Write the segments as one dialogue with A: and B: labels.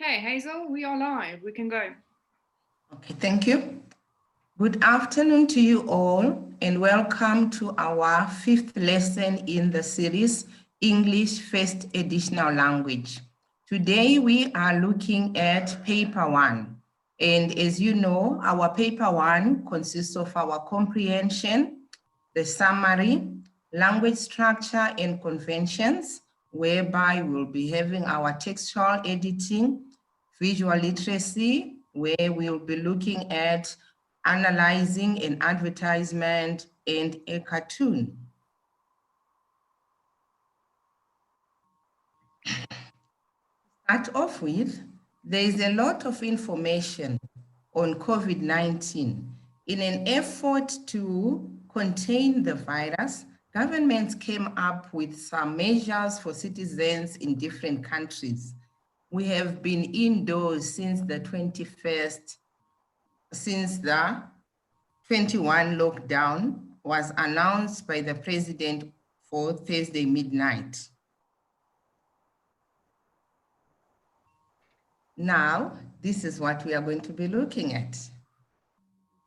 A: Okay, Hazel, we are live. We can go.
B: Okay, thank you. Good afternoon to you all, and welcome to our fifth lesson in the series, English First Additional Language. Today, we are looking at paper one. And as you know, our paper one consists of our comprehension, the summary, language structure and conventions, whereby we'll be having our textual editing, visual literacy, where we'll be looking at analyzing an advertisement and a cartoon. Start off with, there is a lot of information on COVID-19. In an effort to contain the virus, governments came up with some measures for citizens in different countries. We have been indoors since the 21st, since the 21 lockdown was announced by the president for Thursday midnight. Now, this is what we are going to be looking at.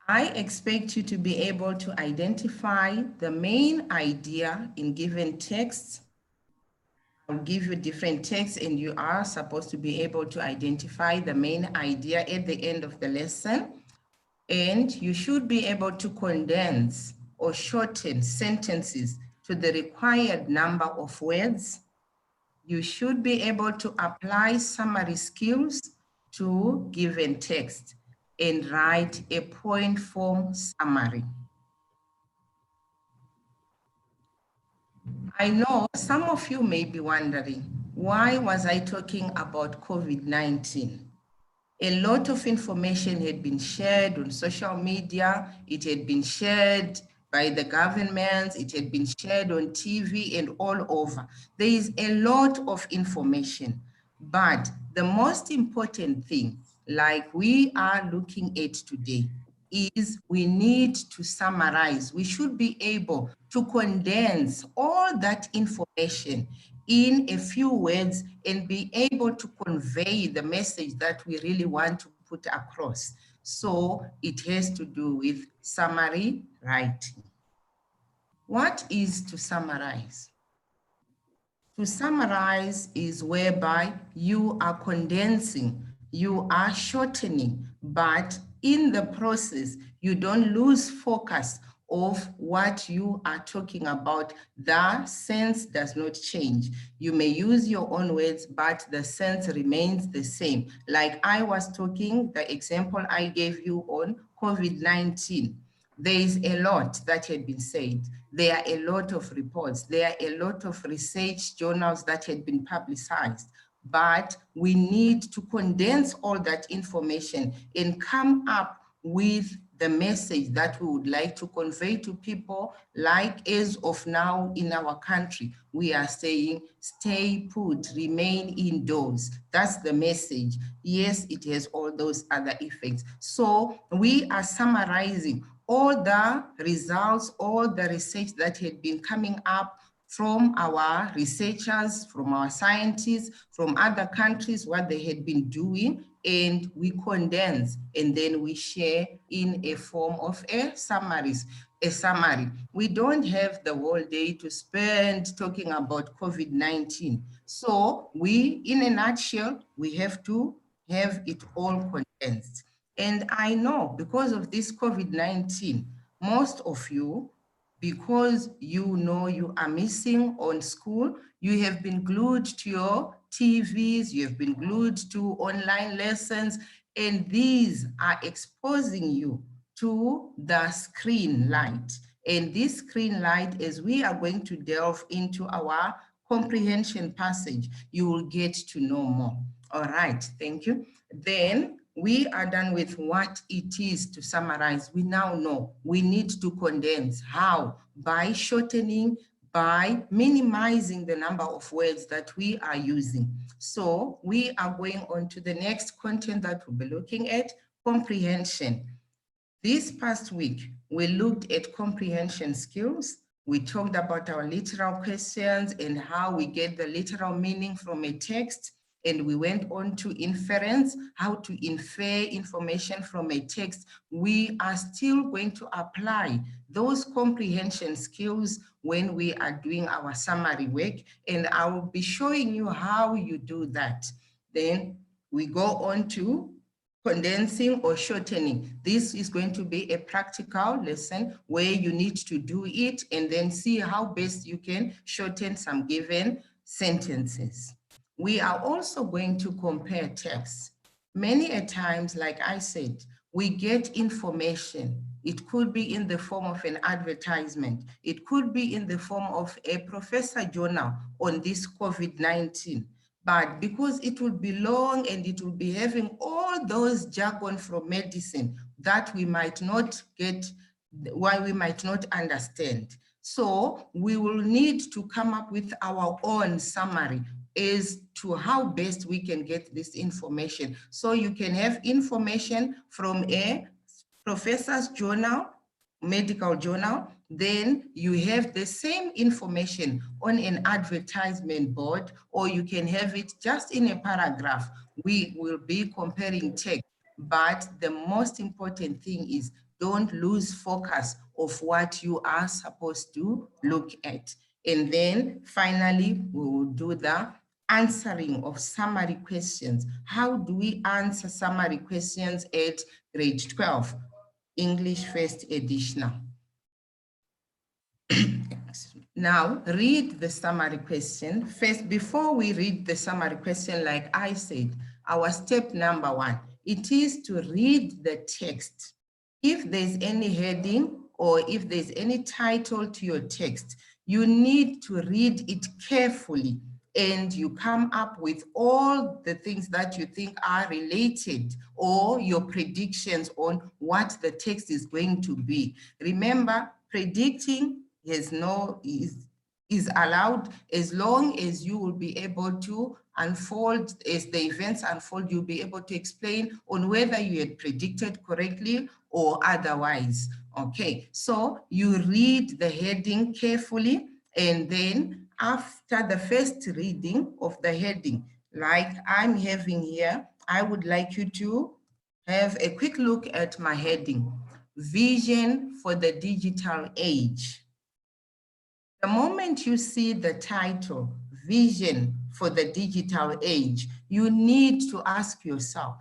B: I expect you to be able to identify the main idea in given texts. I'll give you different texts and you are supposed to be able to identify the main idea at the end of the lesson. And you should be able to condense or shorten sentences to the required number of words. You should be able to apply summary skills to given text and write a point form summary. I know some of you may be wondering, why was I talking about COVID-19? A lot of information had been shared on social media. It had been shared by the governments. It had been shared on TV and all over. There is a lot of information, but the most important thing, like we are looking at today, is we need to summarize. We should be able to condense all that information in a few words and be able to convey the message that we really want to put across. So it has to do with summary writing. What is to summarize? To summarize is whereby you are condensing, you are shortening, but in the process, you don't lose focus of what you are talking about. The sense does not change. You may use your own words, but the sense remains the same. Like I was talking, the example I gave you on COVID-19. There is a lot that had been said. There are a lot of reports. There are a lot of research journals that had been publicized. But we need to condense all that information and come up with the message that we would like to convey to people. Like as of now in our country, we are saying, stay put, remain indoors. That's the message. Yes, it has all those other effects. So we are summarizing all the results, all the research that had been coming up from our researchers, from our scientists, from other countries, what they had been doing, and we condense and then we share in a form of a summary. We don't have the whole day to spend talking about COVID-19. So we, in a nutshell, we have to have it all condensed. And I know because of this COVID-19, most of you, because you know you are missing on school, you have been glued to your TVs, you have been glued to online lessons, and these are exposing you to the screen light. And this screen light, as we are going to delve into our comprehension passage, you will get to know more. All right, thank you. Then we are done with what it is to summarize. We now know we need to condense. How? By shortening, by minimizing the number of words that we are using. So we are going on to the next content that we'll be looking at, comprehension. This past week, we looked at comprehension skills. We talked about our literal questions and how we get the literal meaning from a text. and we went on to inference, how to infer information from a text. We are still going to apply those comprehension skills when we are doing our summary work, and I will be showing you how you do that. Then we go on to condensing or shortening. This is going to be a practical lesson where you need to do it and then see how best you can shorten some given sentences. We are also going to compare texts. Many a times, like I said, we get information. It could be in the form of an advertisement. It could be in the form of a professor journal on this COVID-19. But because it will be long and it will be having all those jargon from medicine that we might not get, why we might not understand. So we will need to come up with our own summary as to how best we can get this information. So you can have information from a professor's journal, medical journal, then you have the same information on an advertisement board, or you can have it just in a paragraph. We will be comparing text, but the most important thing is don't lose focus of what you are supposed to look at. And then finally, we will do the answering of summary questions. How do we answer summary questions at grade 12? English First Edition. Now, read the summary question. First, before we read the summary question, like I said, our step number 1, it is to read the text. If there's any heading or if there's any title to your text, you need to read it carefully and you come up with all the things that you think are related or your predictions on what the text is going to be. Remember, predicting is allowed as long as you will be able to unfold, as the events unfold, you'll be able to explain on whether you had predicted correctly or otherwise. Okay, so you read the heading carefully, and then after the first reading of the heading, like I'm having here, I would like you to have a quick look at my heading, Vision for the Digital Age. The moment you see the title, Vision for the Digital Age, you need to ask yourself,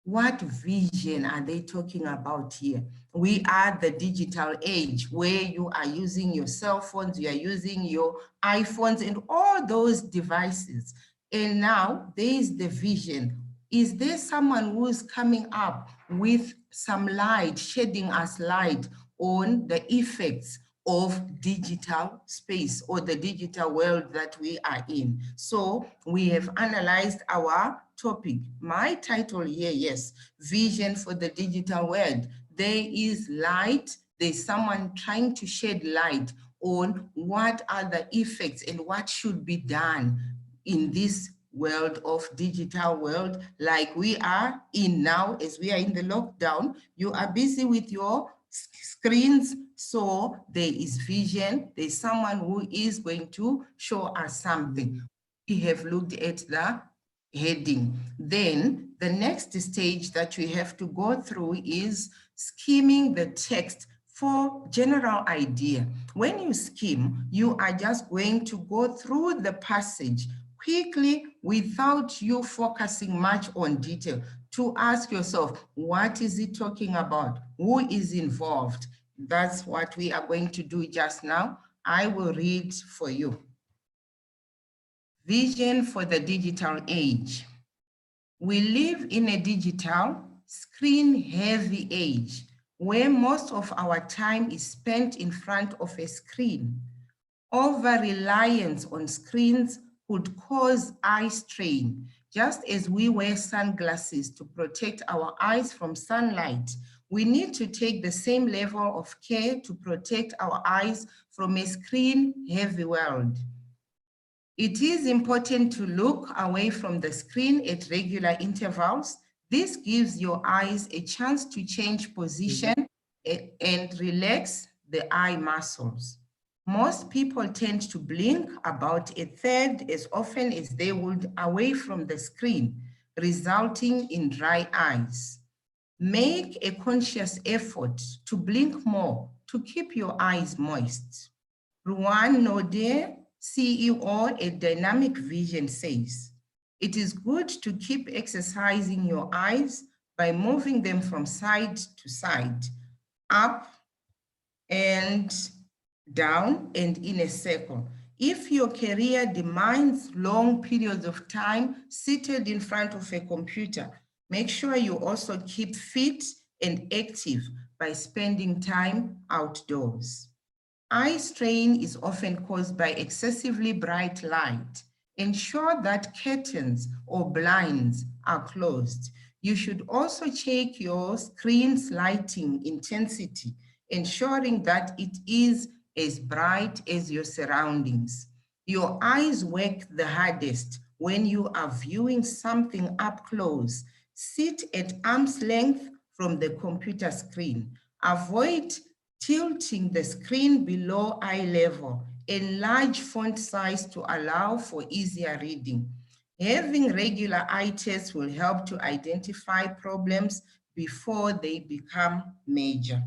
B: what vision are they talking about here? We are the digital age where you are using your cell phones, you are using your iPhones and all those devices. And now there is the vision. Is there someone who is coming up with some light, shedding us light on the effects of digital space or the digital world that we are in? So we have analyzed our topic. My title here, yes, Vision for the Digital World. There is light, there's someone trying to shed light on what are the effects and what should be done in this world of digital world like we are in now. As we are in the lockdown, you are busy with your screens, so there is vision, there's someone who is going to show us something. We have looked at the heading. Then the next stage that we have to go through is skimming the text for general idea. When you skim, you are just going to go through the passage quickly without you focusing much on detail, to ask yourself, what is it talking about? Who is involved? That's what we are going to do just now. I will read for you. Vision for the digital age. We live in a digital, screen-heavy age where most of our time is spent in front of a screen. Over-reliance on screens could cause eye strain. Just as we wear sunglasses to protect our eyes from sunlight, we need to take the same level of care to protect our eyes from a screen-heavy world. It is important to look away from the screen at regular intervals. This gives your eyes a chance to change position and relax the eye muscles. Most people tend to blink about a third as often as they would away from the screen, resulting in dry eyes. Make a conscious effort to blink more to keep your eyes moist. Ruan Node, CEO at Dynamic Vision, says, it is good to keep exercising your eyes by moving them from side to side, up and down and in a circle. If your career demands long periods of time seated in front of a computer, make sure you also keep fit and active by spending time outdoors. Eye strain is often caused by excessively bright light. Ensure that curtains or blinds are closed. You should also check your screen's lighting intensity, ensuring that it is as bright as your surroundings. Your eyes work the hardest when you are viewing something up close. Sit at arm's length from the computer screen. Avoid tilting the screen below eye level. Enlarge font size to allow for easier reading. Having regular eye tests will help to identify problems before they become major.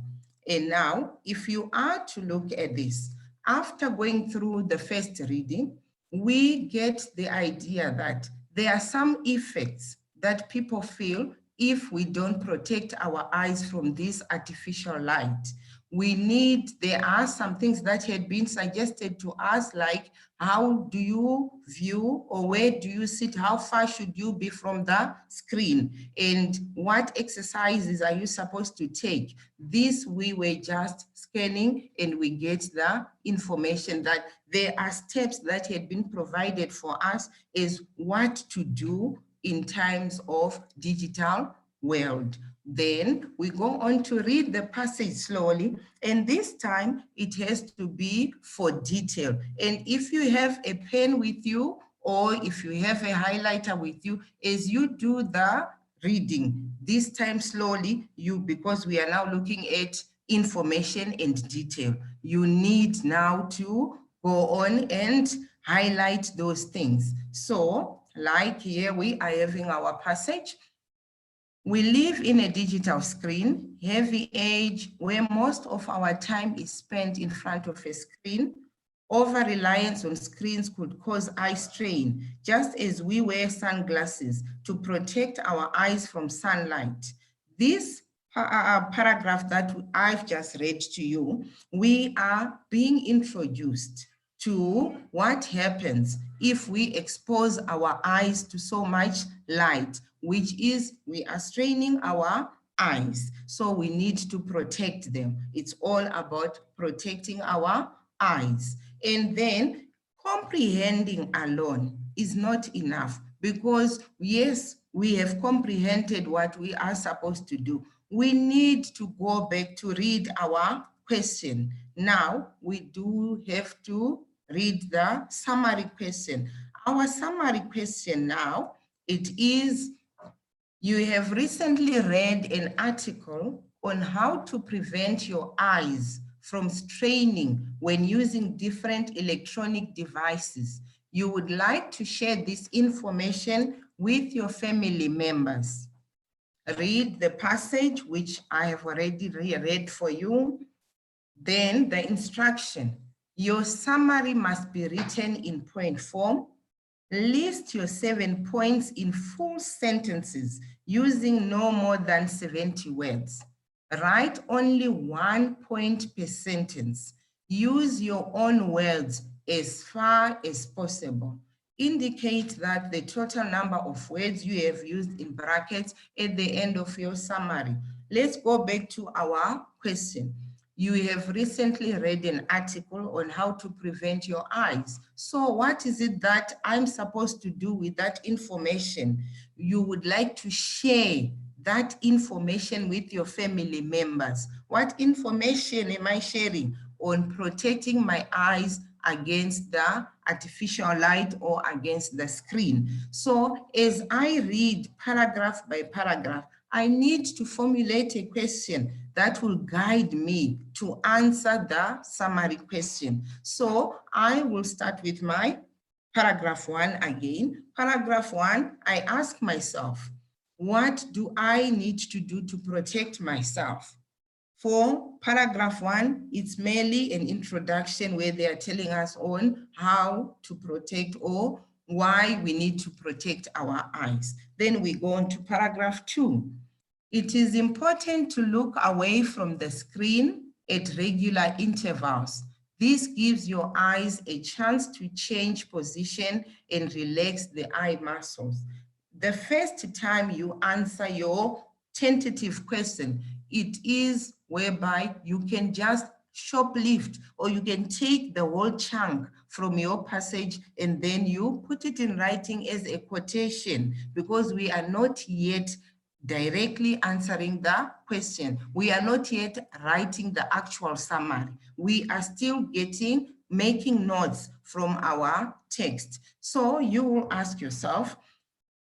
B: And now, if you are to look at this, after going through the first reading, we get the idea that there are some effects that people feel if we don't protect our eyes from this artificial light. There are some things that had been suggested to us, like how do you view or where do you sit? How far should you be from the screen? And what exercises are you supposed to take? This we were just scanning and we get the information that there are steps that had been provided for us as what to do in times of digital world. Then we go on to read the passage slowly, and this time it has to be for detail. And if you have a pen with you, or if you have a highlighter with you, as you do the reading, this time slowly, because we are now looking at information and detail, you need now to go on and highlight those things. So, like here we are having our passage. We live in a digital screen, heavy age, where most of our time is spent in front of a screen. Over-reliance on screens could cause eye strain, just as we wear sunglasses to protect our eyes from sunlight. This paragraph that I've just read to you, we are being introduced to what happens if we expose our eyes to so much light, which is we are straining our eyes. So we need to protect them. It's all about protecting our eyes. And then comprehending alone is not enough, because yes, we have comprehended what we are supposed to do. We need to go back to read our question. Now we do have to read the summary question. Our summary question now, it is, you have recently read an article on how to prevent your eyes from straining when using different electronic devices. You would like to share this information with your family members. Read the passage, which I have already read for you. Then the instruction. Your summary must be written in point form. List your 7 points in full sentences using no more than 70 words. Write only 1 point per sentence. Use your own words as far as possible. Indicate that the total number of words you have used in brackets at the end of your summary. Let's go back to our question. You have recently read an article on how to prevent your eyes. So what is it that I'm supposed to do with that information? You would like to share that information with your family members. What information am I sharing on protecting my eyes against the artificial light or against the screen? So as I read paragraph by paragraph, I need to formulate a question that will guide me to answer the summary question. So I will start with my paragraph 1 again. Paragraph 1, I ask myself, what do I need to do to protect myself? For paragraph 1, it's merely an introduction where they are telling us on how to protect or why we need to protect our eyes. Then we go on to paragraph 2. It is important to look away from the screen at regular intervals. This gives your eyes a chance to change position and relax the eye muscles. The first time you answer your tentative question, it is whereby you can just shoplift, or you can take the whole chunk from your passage and then you put it in writing as a quotation, because we are not yet directly answering the question. We are not yet writing the actual summary. We are still making notes from our text. So you will ask yourself,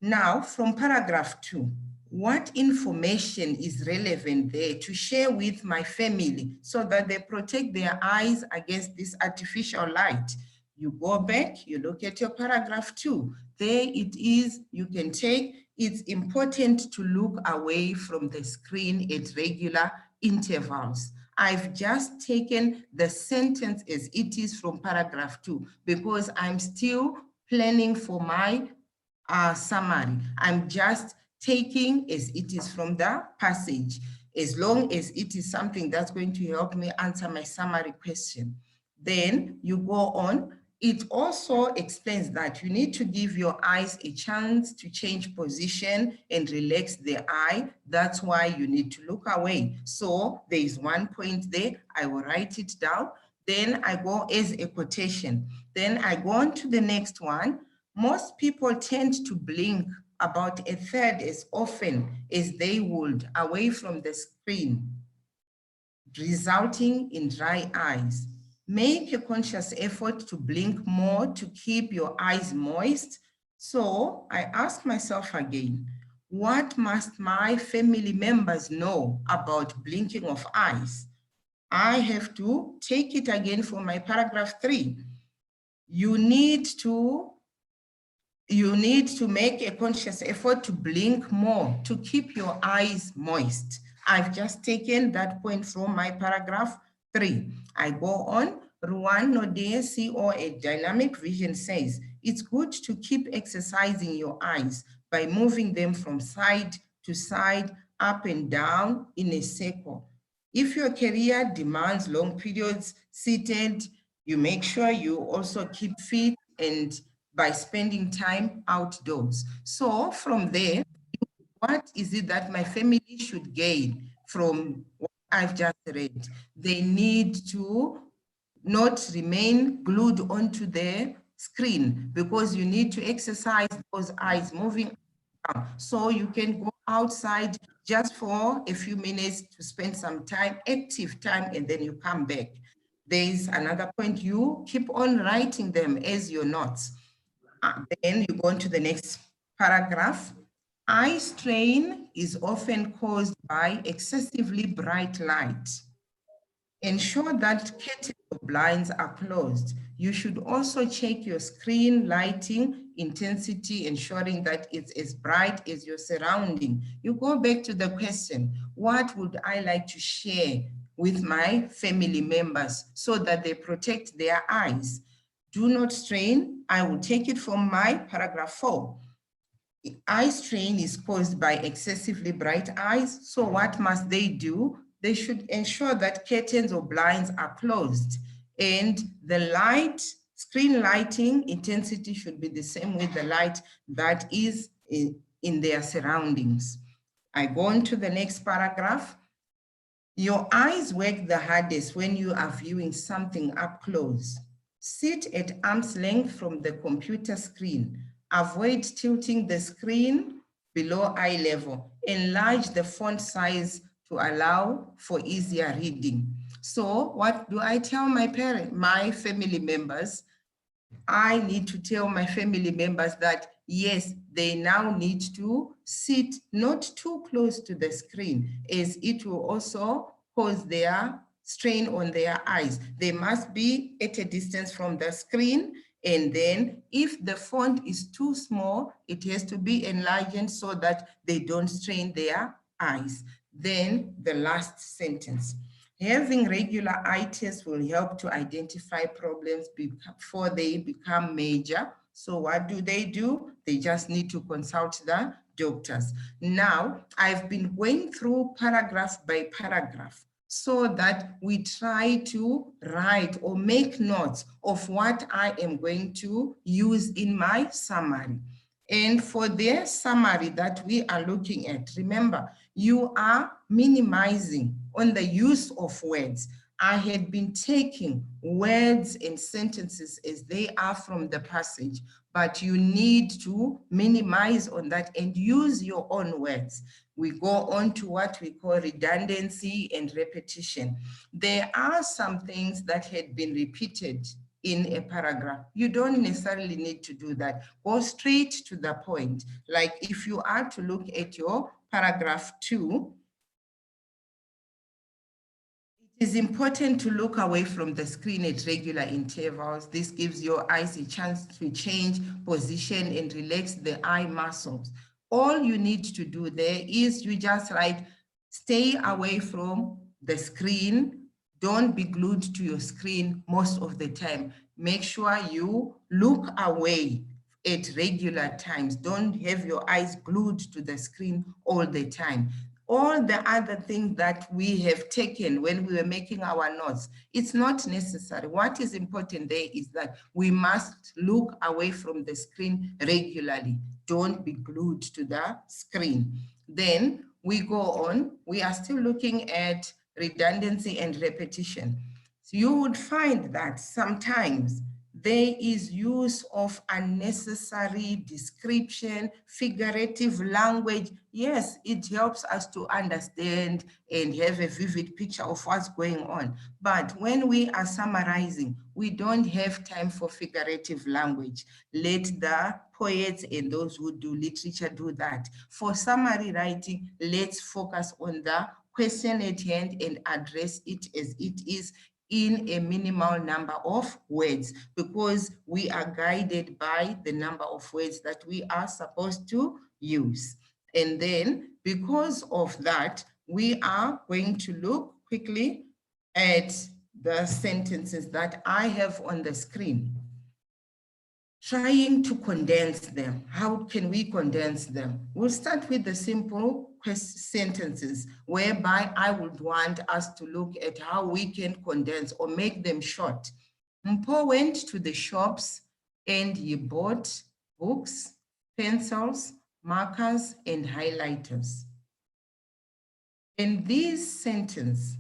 B: now from paragraph 2, what information is relevant there to share with my family so that they protect their eyes against this artificial light? You go back, you look at your paragraph 2. There it is, you can take, it's important to look away from the screen at regular intervals. I've just taken the sentence as it is from paragraph 2 because I'm still planning for my summary. I'm just taking as it is from the passage, as long as it is something that's going to help me answer my summary question. Then you go on. It also explains that you need to give your eyes a chance to change position and relax the eye. That's why you need to look away. So there is one point there. I will write it down. Then I go as a quotation. Then I go on to the next one. Most people tend to blink about a third as often as they would away from the screen, resulting in dry eyes. Make a conscious effort to blink more to keep your eyes moist. So I ask myself again, what must my family members know about blinking of eyes? I have to take it again for my paragraph 3. You need to make a conscious effort to blink more to keep your eyes moist. I've just taken that point from my paragraph 3. I go on. Ruan Nodea, CEO at Dynamic Vision says, it's good to keep exercising your eyes by moving them from side to side, up and down in a circle. If your career demands long periods seated, you make sure you also keep fit and by spending time outdoors. So from there, what is it that my family should gain from what I've just read? They need to not remain glued onto the screen, because you need to exercise those eyes moving around. So you can go outside just for a few minutes to spend some time, active time, and then you come back. There's another point, you keep on writing them as your notes. Then you go on to the next paragraph. Eye strain is often caused by excessively bright light. Ensure that curtains or blinds are closed. You should also check your screen lighting intensity, ensuring that it's as bright as your surrounding. You go back to the question, what would I like to share with my family members so that they protect their eyes? Do not strain. I will take it from my paragraph 4. Eye strain is caused by excessively bright eyes. So what must they do? They should ensure that curtains or blinds are closed, and the screen lighting intensity should be the same with the light that is in their surroundings. I go on to the next paragraph. Your eyes work the hardest when you are viewing something up close. Sit at arm's length from the computer screen. Avoid tilting the screen below eye level. Enlarge the font size to allow for easier reading. So what do I tell my family members? I need to tell my family members that, yes, they now need to sit not too close to the screen, as it will also cause their strain on their eyes. They must be at a distance from the screen. And then if the font is too small, it has to be enlarged so that they don't strain their eyes. Then the last sentence. Having regular eye tests will help to identify problems before they become major. So what do? They just need to consult the doctors. Now, I've been going through paragraph by paragraph so that we try to write or make notes of what I am going to use in my summary. And for their summary that we are looking at, remember, you are minimizing on the use of words. I had been taking words and sentences as they are from the passage, but you need to minimize on that and use your own words. We go on to what we call redundancy and repetition. There are some things that had been repeated in a paragraph. You don't necessarily need to do that. Go straight to the point. Like if you are to look at your paragraph 2, it is important to look away from the screen at regular intervals. This gives your eyes a chance to change position and relax the eye muscles. All you need to do there is you just write, stay away from the screen. Don't be glued to your screen most of the time. Make sure you look away at regular times. Don't have your eyes glued to the screen all the time. All the other things that we have taken when we were making our notes, it's not necessary. What is important there is that we must look away from the screen regularly. Don't be glued to the screen. Then we go on. We are still looking at redundancy and repetition. So you would find that sometimes there is use of unnecessary description, figurative language. Yes, it helps us to understand and have a vivid picture of what's going on. But when we are summarizing, we don't have time for figurative language. Let the poets and those who do literature do that. For summary writing, let's focus on the question at hand and address it as it is in a minimal number of words, because we are guided by the number of words that we are supposed to use. And then because of that, we are going to look quickly at the sentences that I have on the screen, trying to condense them. How can we condense them? We'll start with the simple sentences, whereby I would want us to look at how we can condense or make them short. Mpo went to the shops and he bought books, pencils, markers, and highlighters. In this sentence,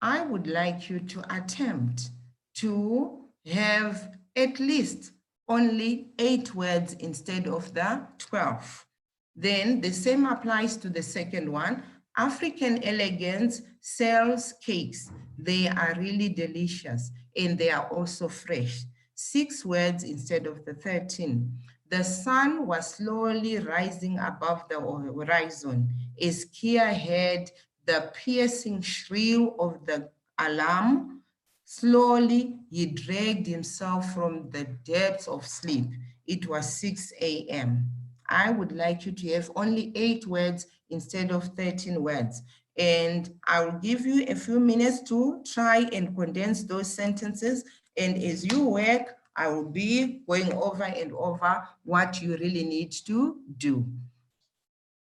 B: I would like you to attempt to have at least only 8 words instead of the 12. Then the same applies to the second one. African Elegance sells cakes. They are really delicious and they are also fresh. 6 words instead of the 13. The sun was slowly rising above the horizon as Kia heard the piercing shrill of the alarm. Slowly, he dragged himself from the depths of sleep. It was 6 a.m. I would like you to have only 8 words instead of 13 words. And I will give you a few minutes to try and condense those sentences. And as you work, I will be going over and over what you really need to do.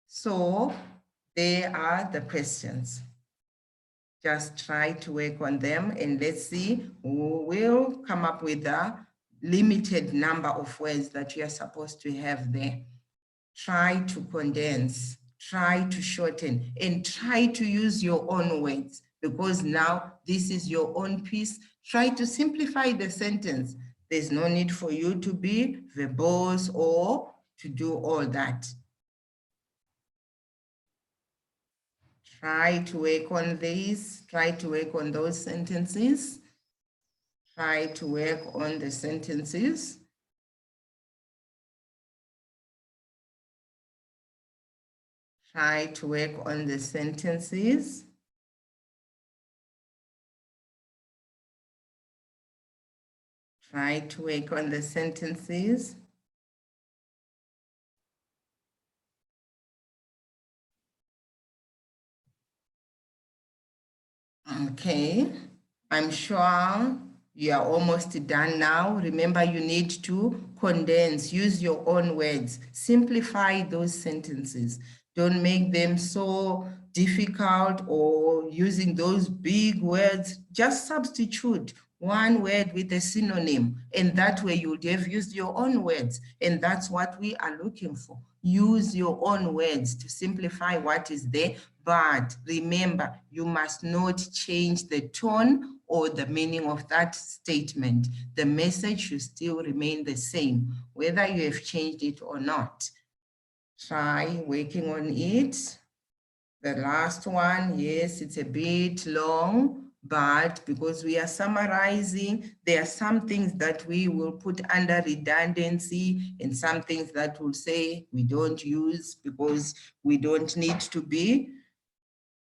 B: So there are the questions. Just try to work on them and let's see who will come up with a limited number of words that you are supposed to have there. Try to condense, try to shorten, and try to use your own words, because now this is your own piece. Try to simplify the sentence. There's no need for you to be verbose or to do all that. Try to work on these, try to work on those sentences. Try to work on the sentences. Try to work on the sentences. Try to work on the sentences. Okay, I'm sure you are almost done now. Remember, you need to condense, use your own words, simplify those sentences. Don't make them so difficult or using those big words. Just substitute one word with a synonym, and that way you would have used your own words. And that's what we are looking for. Use your own words to simplify what is there. But remember, you must not change the tone or the meaning of that statement. The message should still remain the same, whether you have changed it or not. Try working on it. The last one, yes, it's a bit long, but because we are summarizing, there are some things that we will put under redundancy and some things that will say we don't use because we don't need to be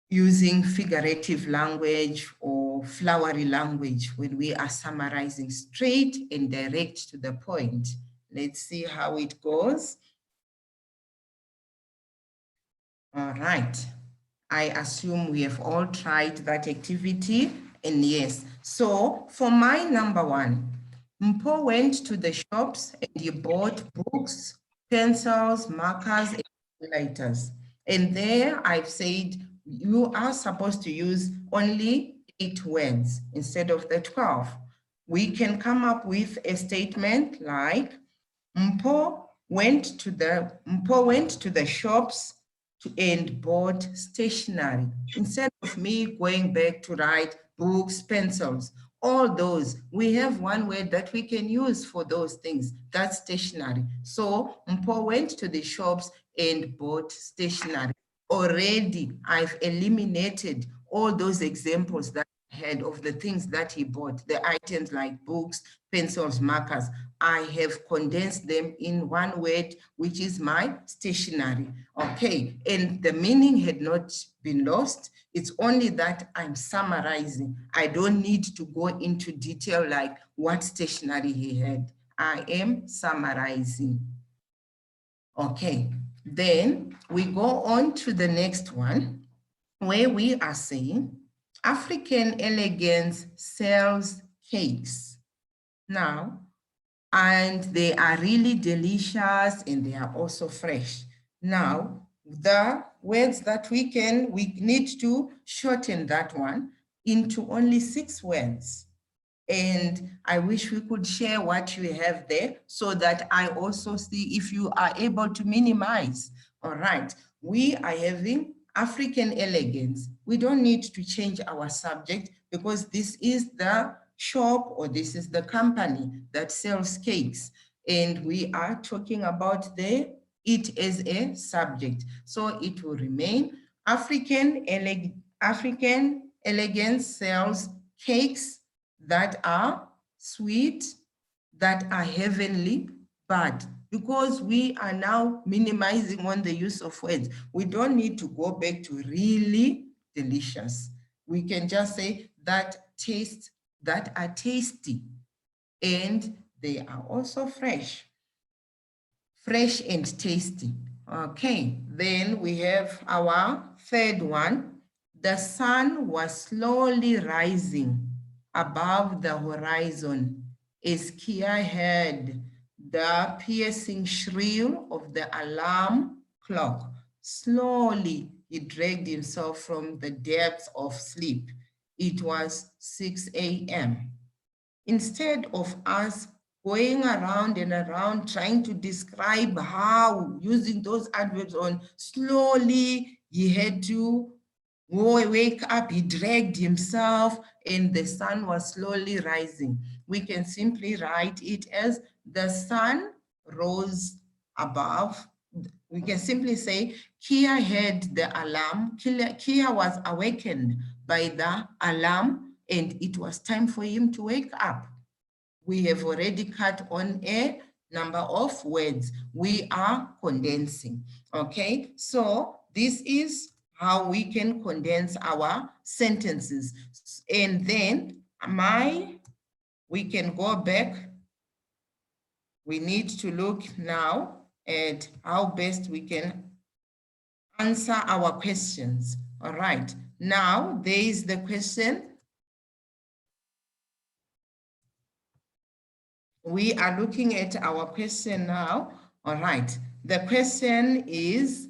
B: using figurative language or flowery language when we are summarizing straight and direct to the point. Let's see how it goes. All right. I assume we have all tried that activity, and yes. So for my number one, Mpo went to the shops and he bought books, pencils, markers, and highlighters. And there I've said you are supposed to use only 8 words instead of the 12. We can come up with a statement like Mpo went to the shops and bought stationery. Instead of me going back to write books, pencils, all those, we have one word that we can use for those things. That's stationery. So Mpo went to the shops and bought stationery. Already, I've eliminated all those examples that I had of the things that he bought, the items like books, pencils, markers. I have condensed them in one word, which is my stationery. Okay, and the meaning had not been lost. It's only that I'm summarizing. I don't need to go into detail like what stationery he had. I am summarizing. Okay, then we go on to the next one where we are saying African elegance sells cakes. Now, and they are really delicious and they are also fresh. Now, the words that we need to shorten that one into only 6 words. And I wish we could share what you have there so that I also see if you are able to minimize. All right, we are having African elegance. We don't need to change our subject because this is the shop or this is the company that sells cakes. And we are talking about it as a subject. So it will remain African elegance sells cakes that are sweet, that are heavenly, but because we are now minimizing on the use of words, we don't need to go back to really delicious. We can just say that are tasty, and they are also fresh and tasty. Okay, then we have our third one. The sun was slowly rising above the horizon as Kia heard the piercing shrill of the alarm clock. Slowly, he dragged himself from the depths of sleep. It was 6 a.m. Instead of us going around and around trying to describe how, using those adverbs on slowly, he had to wake up, he dragged himself, and the sun was slowly rising. We can simply write it as the sun rose above. We can simply say, Kia heard the alarm. Kia was awakened by the alarm, and it was time for him to wake up. We have already cut on a number of words. We are condensing, okay? So this is how we can condense our sentences. And then my We can go back. We need to look now at how best we can answer our questions. All right. Now, there is the question. We are looking at our question now. All right. The question is,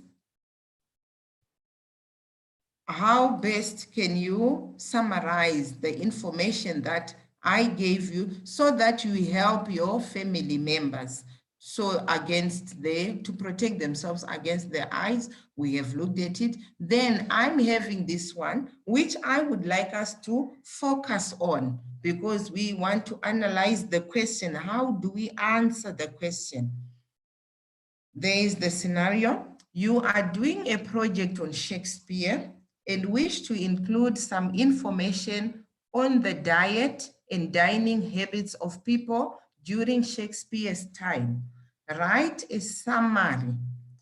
B: how best can you summarize the information that I gave you so that you help your family members to protect themselves against the eyes? We have looked at it. Then I'm having this one, which I would like us to focus on because we want to analyze the question. How do we answer the question? There is the scenario. You are doing a project on Shakespeare and wish to include some information on the diet and dining habits of people during Shakespeare's time. Write a summary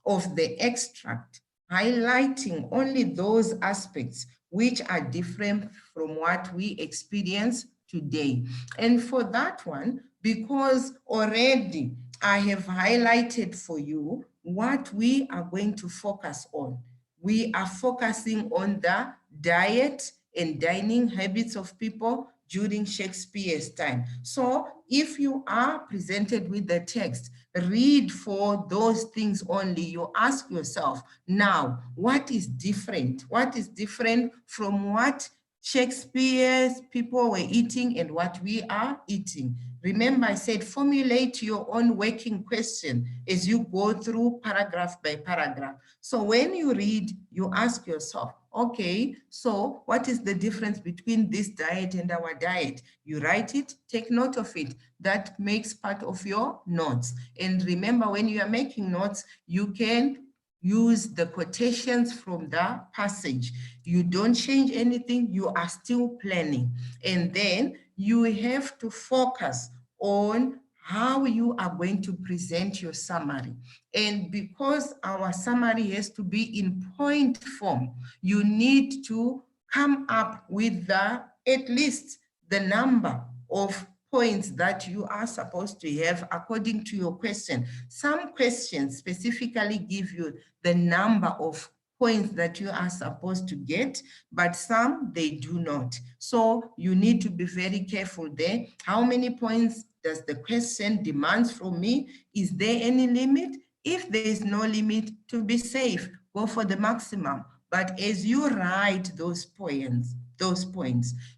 B: of the extract, highlighting only those aspects which are different from what we experience today. And for that one, because already I have highlighted for you what we are going to focus on. We are focusing on the diet and dining habits of people during Shakespeare's time. So if you are presented with the text, read for those things only. You ask yourself, now, what is different? What is different from what Shakespeare's people were eating and what we are eating? Remember, I said formulate your own working question as you go through paragraph by paragraph. So when you read, you ask yourself, okay, so what is the difference between this diet and our diet? You write it, take note of it. That makes part of your notes. And remember, when you are making notes, you can use the quotations from the passage. You don't change anything, you are still planning. And then you have to focus on how you are going to present your summary. And because our summary has to be in point form, you need to come up with at least the number of points that you are supposed to have according to your question. Some questions specifically give you the number of points that you are supposed to get, but some they do not. So you need to be very careful there. How many points does the question demand from me? Is there any limit? If there is no limit, to be safe, go for the maximum. But as you write those points,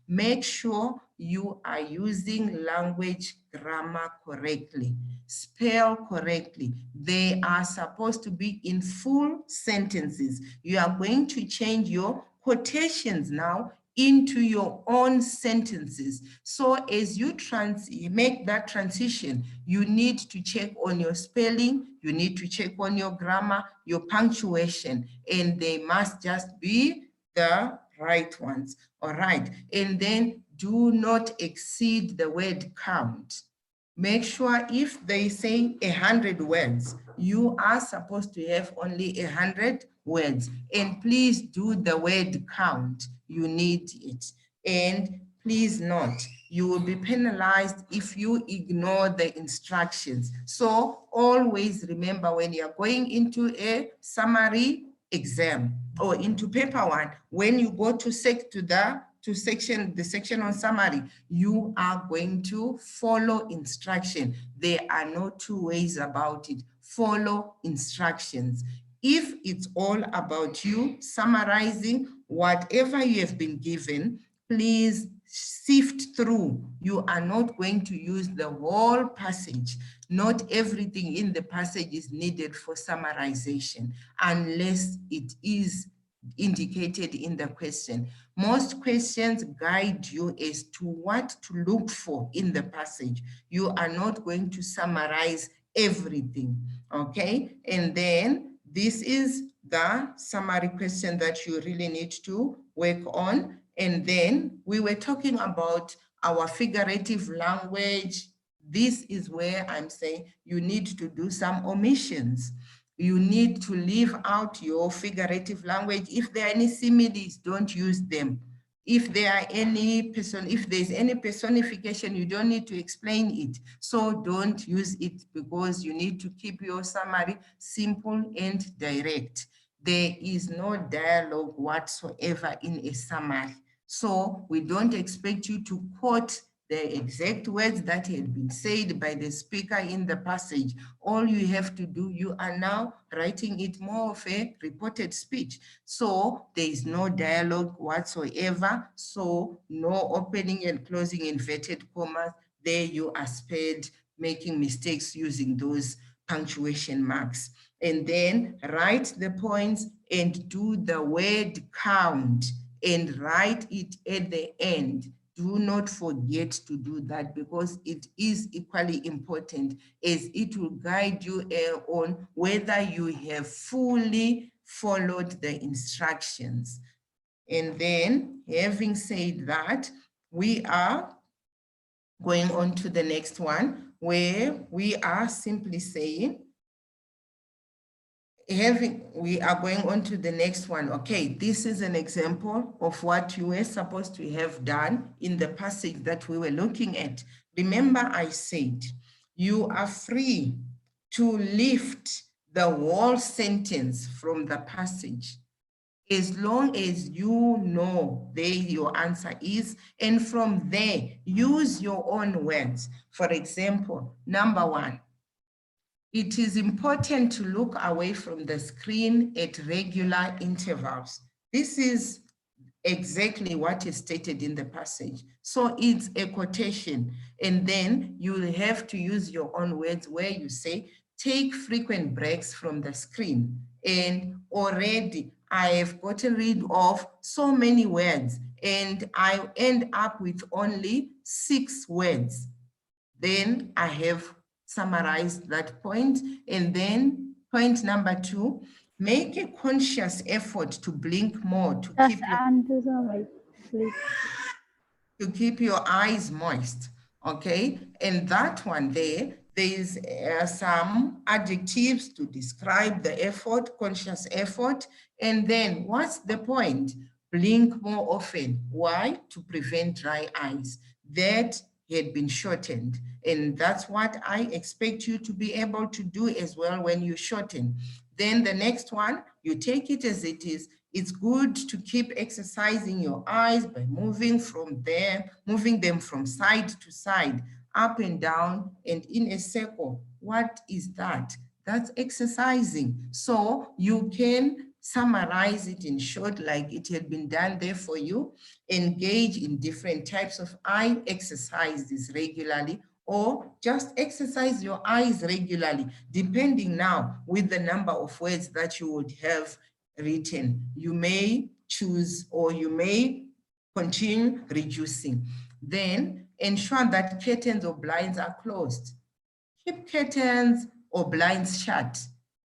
B: make sure you are using language grammar correctly, spell correctly. They are supposed to be in full sentences. You are going to change your quotations now into your own sentences. So as you make that transition, you need to check on your spelling, you need to check on your grammar, your punctuation, and they must just be the right ones. All right. And then do not exceed the word count. Make sure if they say 100 words, you are supposed to have only 100 words. And please do the word count. You need it. And please note, you will be penalized if you ignore the instructions. So always remember when you're going into a summary exam or into paper one, when you go to the section on summary, you are going to follow instruction. There are no two ways about it. Follow instructions. If it's all about you summarizing whatever you have been given, please sift through. You are not going to use the whole passage. Not everything in the passage is needed for summarization unless it is indicated in the question. Most questions guide you as to what to look for in the passage. You are not going to summarize everything, okay? And then this is the summary question that you really need to work on. And then we were talking about our figurative language. This is where I'm saying you need to do some omissions. You need to leave out your figurative language. If there are any similes, don't use them. If there's any personification, you don't need to explain it. So don't use it because you need to keep your summary simple and direct. There is no dialogue whatsoever in a summary. So we don't expect you to quote the exact words that had been said by the speaker in the passage. All you have to do, you are now writing it more of a reported speech. So there is no dialogue whatsoever. So no opening and closing inverted commas. There you are spared making mistakes using those punctuation marks. And then write the points and do the word count and write it at the end. Do not forget to do that because it is equally important as it will guide you on whether you have fully followed the instructions. And then having said that, we are going on to the next one where we are simply saying, we are going on to the next one. Okay, this is an example of what you were supposed to have done in the passage that we were looking at. Remember, I said you are free to lift the whole sentence from the passage as long as you know there your answer is, and from there, use your own words. For example, number one, it is important to look away from the screen at regular intervals. This is exactly what is stated in the passage. So it's a quotation, and then you will have to use your own words where you say, take frequent breaks from the screen. And already I have gotten rid of so many words, and I end up with only 6 words. Then I have summarized that point. And then point number 2, make a conscious effort to blink more to keep your eyes moist, okay? And that one there is some adjectives to describe the effort, conscious effort. And then what's the point? Blink more often. Why? To prevent dry eyes. That had been shortened. And that's what I expect you to be able to do as well when you shorten. Then the next one, you take it as it is. It's good to keep exercising your eyes by moving them from side to side, up and down, and in a circle. What is that? That's exercising. So you can summarize it in short, like it had been done there for you. Engage in different types of eye exercises regularly, or just exercise your eyes regularly, depending now with the number of words that you would have written. You may choose, or you may continue reducing. Then ensure that curtains or blinds are closed. Keep curtains or blinds shut.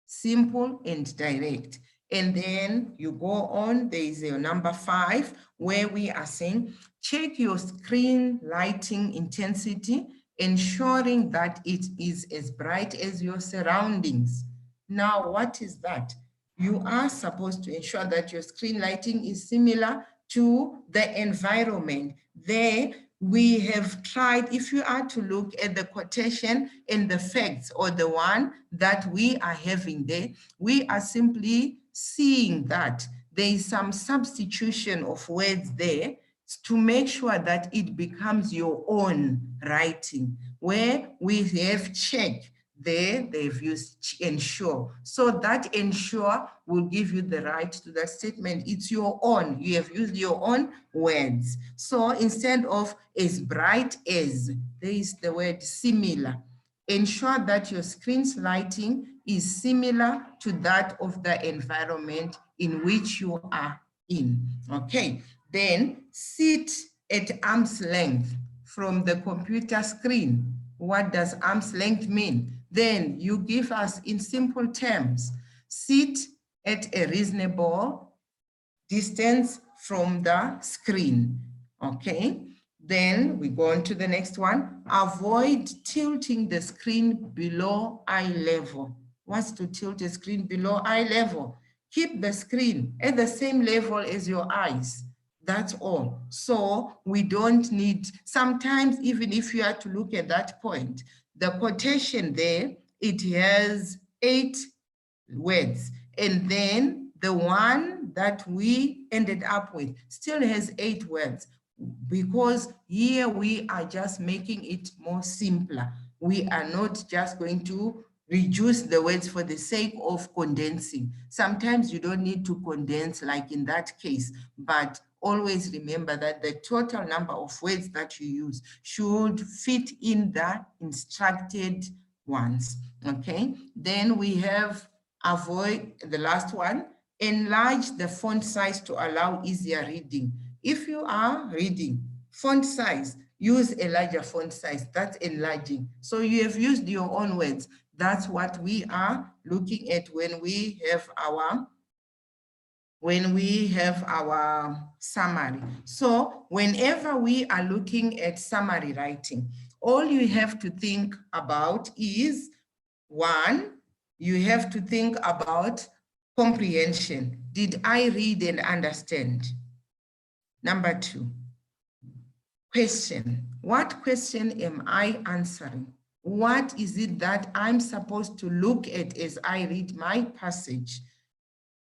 B: Simple and direct. And then you go on, there is a number 5 where we are saying, check your screen lighting intensity, ensuring that it is as bright as your surroundings. Now, what is that? You are supposed to ensure that your screen lighting is similar to the environment. There, we have tried, if you are to look at the quotation and the facts, or the one that we are having there, we are simply seeing that there is some substitution of words there to make sure that it becomes your own writing, where we have checked there, they've used ensure. So that ensure will give you the right to that statement. It's your own. You have used your own words. So instead of as bright as, there is the word similar. Ensure that your screen's lighting is similar to that of the environment in which you are in. Okay. Then sit at arm's length from the computer screen. What does arm's length mean? Then you give us in simple terms, sit at a reasonable distance from the screen, okay? Then we go on to the next one. Avoid tilting the screen below eye level. What's to tilt the screen below eye level? Keep the screen at the same level as your eyes. That's all. So we don't need, sometimes even if you are to look at that point, the quotation there, it has 8 words. And then the one that we ended up with still has 8 words, because here we are just making it more simpler. We are not just going to reduce the words for the sake of condensing. Sometimes you don't need to condense like in that case, but always remember that the total number of words that you use should fit in the instructed ones, okay? Then we have avoid the last one, enlarge the font size to allow easier reading. If you are reading font size, use a larger font size, that's enlarging. So you have used your own words. That's what we are looking at when we have our summary. So whenever we are looking at summary writing, all you have to think about is, one, you have to think about comprehension. Did I read and understand? Number 2, question. What question am I answering? What is it that I'm supposed to look at as I read my passage?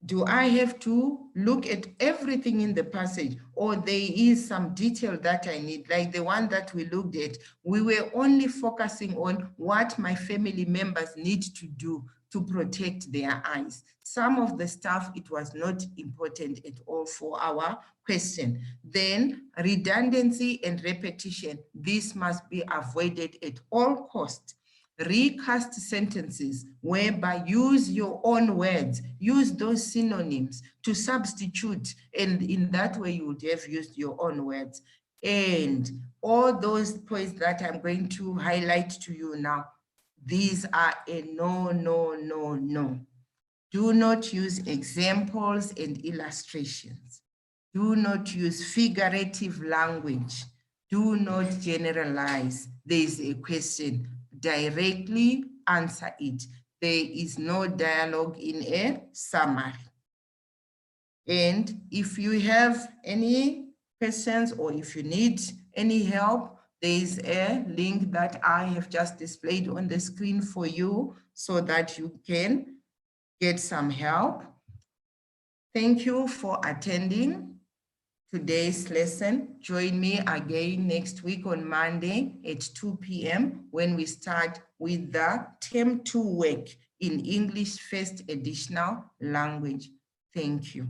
B: Do I have to look at everything in the passage, or there is some detail that I need? Like the one that we looked at, we were only focusing on what my family members need to do to protect their eyes. Some of the stuff, it was not important at all for our question. Then redundancy and repetition, this must be avoided at all costs. Recast sentences whereby use your own words, use those synonyms to substitute, and in that way you would have used your own words. And all those points that I'm going to highlight to you now, these are a no, no, no, no. Do not use examples and illustrations. Do not use figurative language. Do not generalize. There is a question. Directly answer it. There is no dialogue in a summary. And if you have any questions or if you need any help, there is a link that I have just displayed on the screen for you so that you can get some help. Thank you for attending today's lesson. Join me again next week on Monday at 2 p.m. when we start with the Term 2 work in English First Additional Language. Thank you.